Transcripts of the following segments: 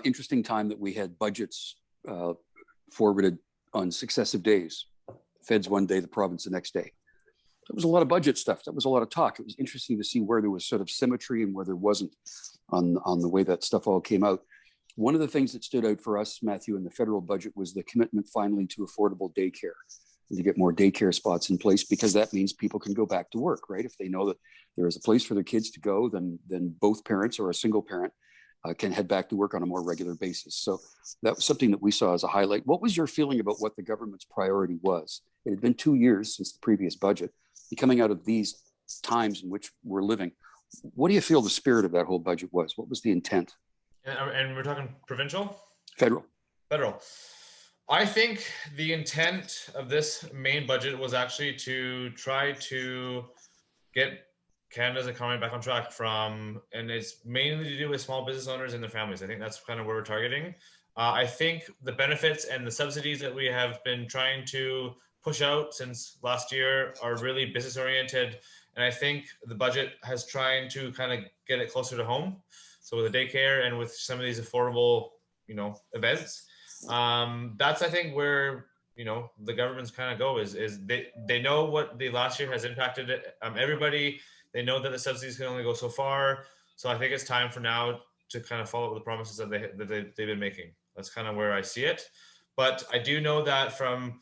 Interesting time that we had budgets forwarded on successive days. Feds one day, the province the next day. There was a lot of budget stuff. That was a lot of talk. It was interesting to see where there was sort of symmetry and where there wasn't on the way that stuff all came out. One of the things that stood out for us, Matthew, in the federal budget was the commitment finally to affordable daycare and to get more daycare spots in place, because that means people can go back to work, right? If they know that there is a place for their kids to go, then both parents or a single parent can head back to work on a more regular basis. So that was something that we saw as a highlight. What was your feeling about what the government's priority was? It had been 2 years since the previous budget. Coming out of these times in which we're living, what do you feel the spirit of that whole budget was? What was the intent? And we're talking provincial? Federal. Federal. I think the intent of this main budget was actually to try to get Canada's economy back on track and it's mainly to do with small business owners and their families. I think that's kind of where we're targeting. I think the benefits and the subsidies that we have been trying to push out since last year are really business oriented. And I think the budget has trying to kind of get it closer to home. So with the daycare and with some of these affordable, events, that's, I think, where, the government's kind of go is they know what the last year has impacted everybody. They know that the subsidies can only go so far. So I think it's time for now to kind of follow up with the promises that they've been making. That's kind of where I see it. But I do know that from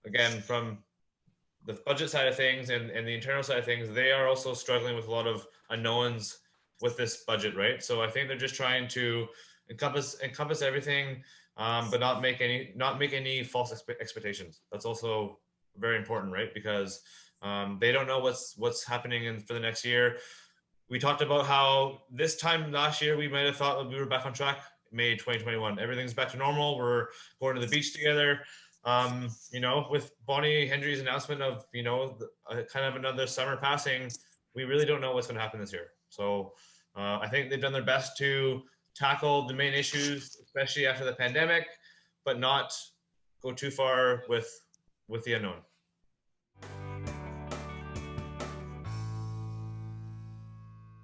the budget side of things and the internal side of things, they are also struggling with a lot of unknowns with this budget, right? So I think they're just trying to encompass everything, but not make any false expectations. That's also very important, right? Because they don't know what's happening for the next year. We talked about how this time last year we might have thought that we were back on track. May 2021, everything's back to normal. We're going to the beach together. With Bonnie Hendry's announcement of kind of another summer passing, we really don't know what's going to happen this year. So I think they've done their best to tackle the main issues, especially after the pandemic, but not go too far with the unknown.